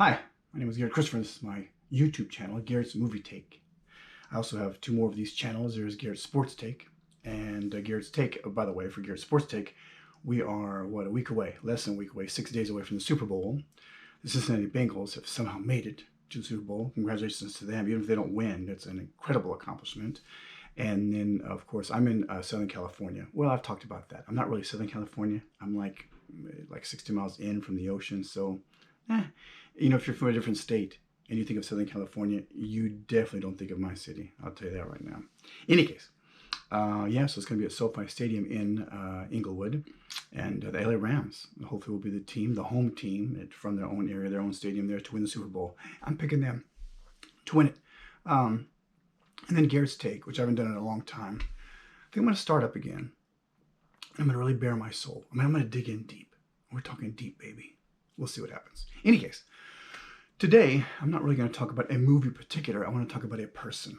Hi, my name is Garrett Christopher. This is my YouTube channel, Garrett's Movie Take. I also have two more of these channels. There's Garrett's Sports Take and Garrett's Take. Oh, by the way, for Garrett's Sports Take, we are, a week away, less than a week away, 6 days away from the Super Bowl. The Cincinnati Bengals have somehow made it to the Super Bowl. Congratulations to them. Even if they don't win, that's an incredible accomplishment. And then, of course, I'm in Southern California. Well, I've talked about that. I'm not really Southern California. I'm like 60 miles in from the ocean, so if you're from a different state and you think of Southern California, you definitely don't think of my city. I'll tell you that right now. In any case, so it's going to be at SoFi Stadium in Inglewood, and the LA Rams hopefully will be the team, the home team from their own area, their own stadium there to win the Super Bowl. I'm picking them to win it. And then Garrett's Take, which I haven't done in a long time. I think I'm going to start up again. I'm going to really bare my soul. I'm going to dig in deep. We're talking deep, baby. We'll see what happens. In any case, today, I'm not really going to talk about a movie in particular. I want to talk about a person.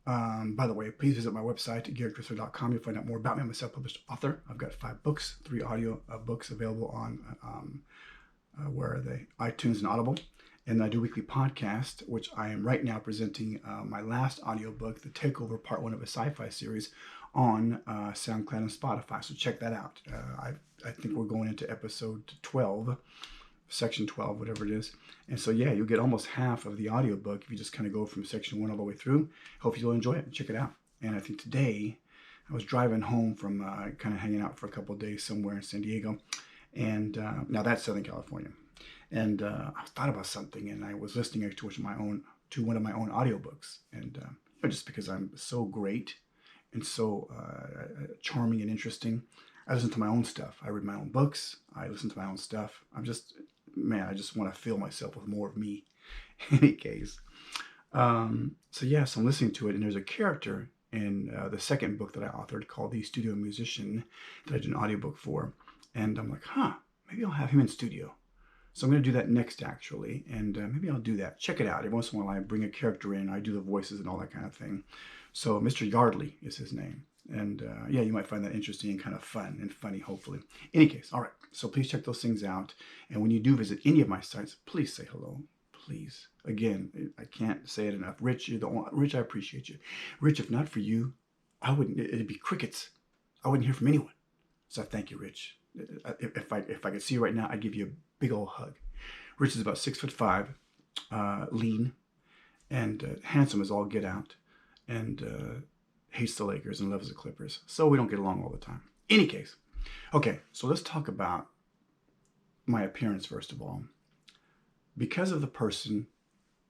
By the way, please visit my website, garetchristopher.com. You'll find out more about me. I'm a self-published author. I've got 5 books, 3 audio books available on, where are they? iTunes and Audible. And I do a weekly podcast, which I am right now presenting my last audiobook, The Takeover, Part 1 of a sci-fi series, on Soundcloud and Spotify. So check that out. I think we're going into episode 12. Section 12, whatever it is. And so, you'll get almost half of the audiobook if you just kind of go from section 1 all the way through. Hope you'll enjoy it and check it out. And I think today, I was driving home from kind of hanging out for a couple of days somewhere in San Diego. And now that's Southern California. And I thought about something, and I was listening to one of my own audiobooks. And just because I'm so great and so charming and interesting, I listen to my own stuff. I read my own books. I listen to my own stuff. I just want to fill myself with more of me. In any case. So I'm listening to it, and there's a character in the second book that I authored called The Studio Musician that I did an audiobook for. And I'm like, maybe I'll have him in studio. So I'm going to do that next, actually. And maybe I'll do that. Check it out. Every once in a while, I bring a character in. I do the voices and all that kind of thing. So Mr. Yardley is his name. And you might find that interesting and kind of fun and funny, hopefully. In any case, all right. So please check those things out. And when you do visit any of my sites, please say hello. Please. Again, I can't say it enough. Rich, Rich, I appreciate you. Rich, if not for you, it'd be crickets. I wouldn't hear from anyone. So thank you, Rich. If I could see you right now, I'd give you a big old hug. Rich is about 6'5", lean, and handsome as all get out. And hates the Lakers and loves the Clippers. So we don't get along all the time. Any case. Okay, so let's talk about my appearance first of all. Because of the person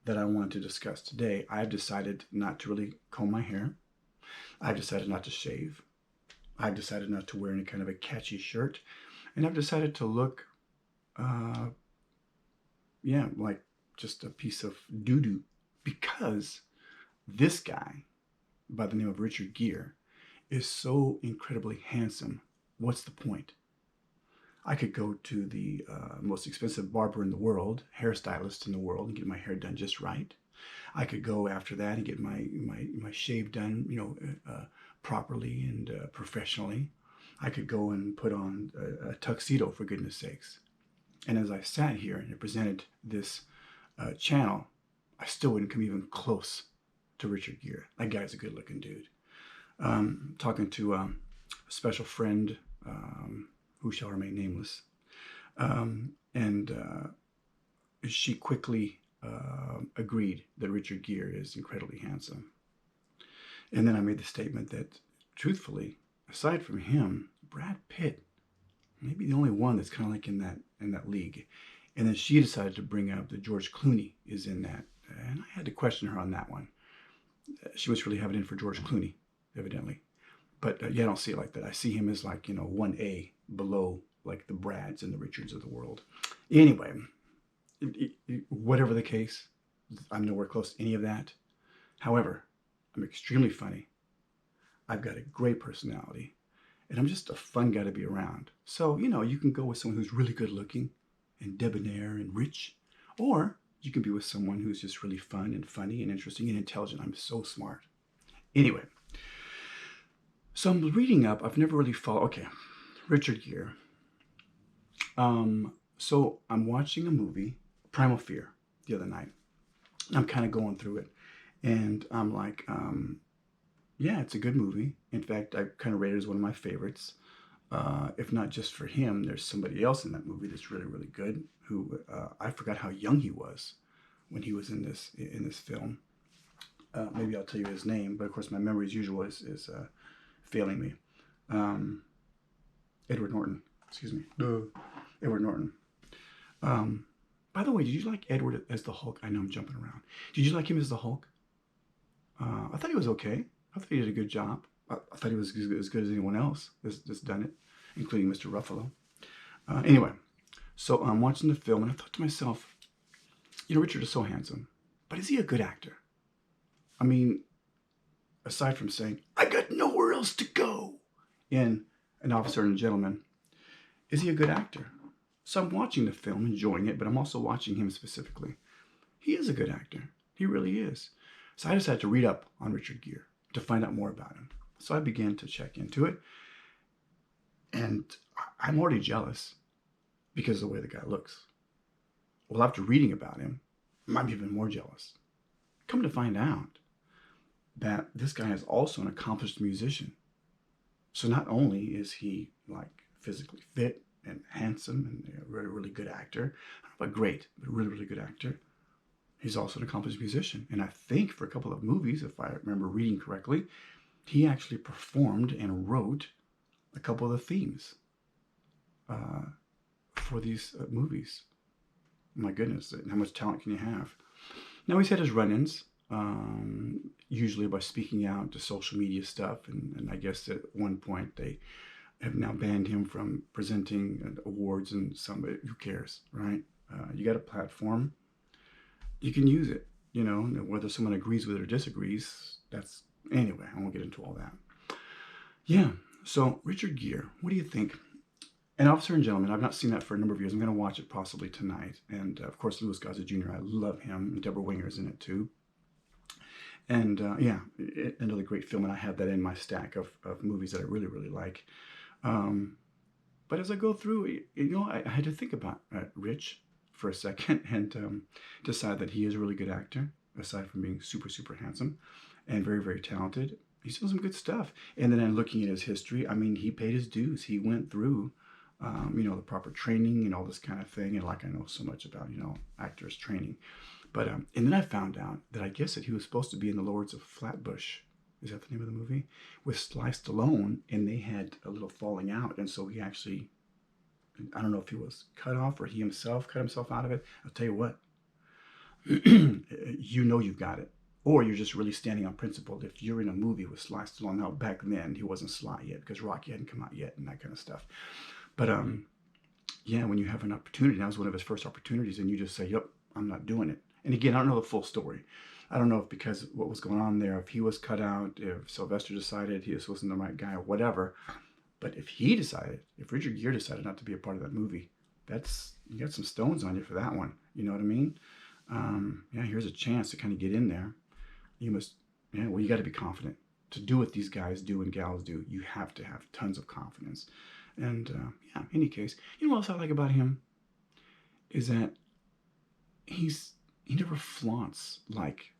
that I wanted to discuss today, I've decided not to really comb my hair. I've decided not to shave. I've decided not to wear any kind of a catchy shirt. And I've decided to look, like just a piece of doo-doo. Because this guy, by the name of Richard Gere, is so incredibly handsome. What's the point? I could go to the most expensive barber in the world, hairstylist in the world, and get my hair done just right. I could go after that and get my shave done, properly and professionally. I could go and put on a tuxedo, for goodness sakes. And as I sat here and presented this channel, I still wouldn't come even close to Richard Gere. That guy's a good-looking dude. Talking to a special friend who shall remain nameless, and she quickly agreed that Richard Gere is incredibly handsome. And then I made the statement that, truthfully, aside from him, Brad Pitt may be the only one that's kind of like in that league. And then she decided to bring up that George Clooney is in that, and I had to question her on that one. She was really having it in for George Clooney, evidently. But I don't see it like that. I see him as like, 1A below like the Brads and the Richards of the world. Anyway, whatever the case, I'm nowhere close to any of that. However, I'm extremely funny. I've got a great personality. And I'm just a fun guy to be around. So, you can go with someone who's really good looking and debonair and rich. Or you can be with someone who's just really fun and funny and interesting and intelligent. I'm so smart. Anyway, so I'm reading up. I've never really followed. Okay, Richard Gere. So I'm watching a movie, Primal Fear the other night. I'm kind of going through it, and I'm like, yeah, it's a good movie. In fact, I kind of rate it as one of my favorites. If not just for him, there's somebody else in that movie that's really, really good. Who I forgot how young he was when he was in this film. Maybe I'll tell you his name, but of course my memory as usual is failing me. Edward Norton. Excuse me. Edward Norton. By the way, did you like Edward as the Hulk? I know I'm jumping around. Did you like him as the Hulk? I thought he was okay. I thought he did a good job. I thought he was as good as anyone else that's done it, including Mr. Ruffalo. Anyway, so I'm watching the film, and I thought to myself, Richard is so handsome, but is he a good actor? I mean, aside from saying, I got nowhere else to go in An Officer and a Gentleman, is he a good actor? So I'm watching the film, enjoying it, but I'm also watching him specifically. He is a good actor. He really is. So I decided to read up on Richard Gere to find out more about him. So I began to check into it, and I'm already jealous because of the way the guy looks. Well, after reading about him, I'm even more jealous. Come to find out that this guy is also an accomplished musician. So not only is he like physically fit and handsome and a really, really good actor, I don't know about great, but a really, really good actor, he's also an accomplished musician. And I think for a couple of movies, if I remember reading correctly, he actually performed and wrote a couple of the themes for these movies. My goodness, how much talent can you have? Now he's had his run-ins, usually by speaking out to social media stuff, and I guess at one point they have now banned him from presenting awards, and somebody, who cares, right? You got a platform, you can use it, whether someone agrees with it or disagrees, anyway, I won't get into all that. Yeah, so Richard Gere, what do you think? An Officer and Gentleman, I've not seen that for a number of years. I'm going to watch it possibly tonight. And of course, Louis Gossett Jr., I love him. And Deborah Winger's in it too. And yeah, another great film. And I have that in my stack of movies that I really, really like. But as I go through, I had to think about Rich for a second and decide that he is a really good actor, aside from being super, super handsome and very, very talented. He's done some good stuff. And then looking at his history, I mean, he paid his dues. He went through the proper training and all this kind of thing. And like I know so much about, actors training. But, and then I found out that I guess that he was supposed to be in The Lords of Flatbush. Is that the name of the movie? With Sly Stallone, and they had a little falling out. And so he actually, I don't know if he was cut off or he himself cut himself out of it. I'll tell you what, you've got it. Or you're just really standing on principle. If you're in a movie with Sly Stallone, now back then he wasn't Sly yet because Rocky hadn't come out yet and that kind of stuff. But yeah, when you have an opportunity, that was one of his first opportunities, and you just say, yep, I'm not doing it. And again, I don't know the full story. I don't know if because of what was going on there, if he was cut out, if Sylvester decided he just wasn't the right guy or whatever. But if Richard Gere decided not to be a part of that movie, you got some stones on you for that one. You know what I mean? Yeah, here's a chance to kind of get in there. You got to be confident. To do what these guys do and gals do, you have to have tons of confidence. And yeah, in any case, what else I like about him is that he never flaunts, like,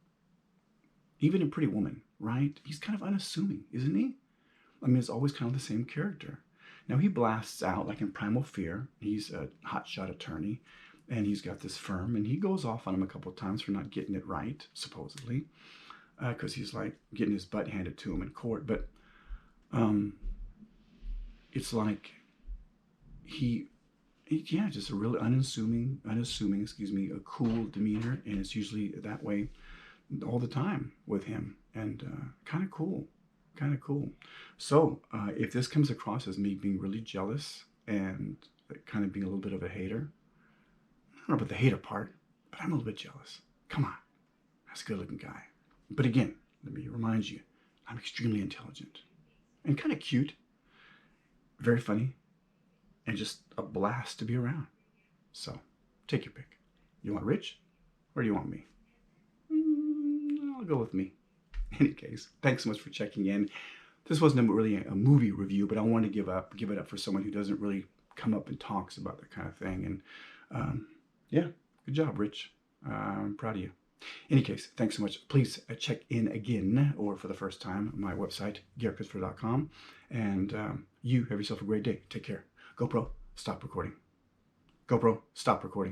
even in Pretty Woman, right? He's kind of unassuming, isn't he? I mean, it's always kind of the same character. Now he blasts out, like in Primal Fear. He's a hotshot attorney, and he's got this firm, and he goes off on him a couple of times for not getting it right, supposedly, because he's like getting his butt handed to him in court. But it's like just a really unassuming, a cool demeanor, and it's usually that way all the time with him, and kind of cool. So if this comes across as me being really jealous and kind of being a little bit of a hater, I don't know about the hater part, but I'm a little bit jealous. Come on, that's a good-looking guy. But again, let me remind you, I'm extremely intelligent and kind of cute, very funny, and just a blast to be around. So take your pick. You want Rich or do you want me? I'll go with me. In any case, thanks so much for checking in. This wasn't really a movie review, but I wanted to give it up for someone who doesn't really come up and talks about that kind of thing. And yeah, Good job, Rich. I'm proud of you. In any case, thanks so much. Please check in again, or for the first time, my website, garetchristopher.com. And you have yourself a great day. Take care. GoPro, stop recording. GoPro, stop recording.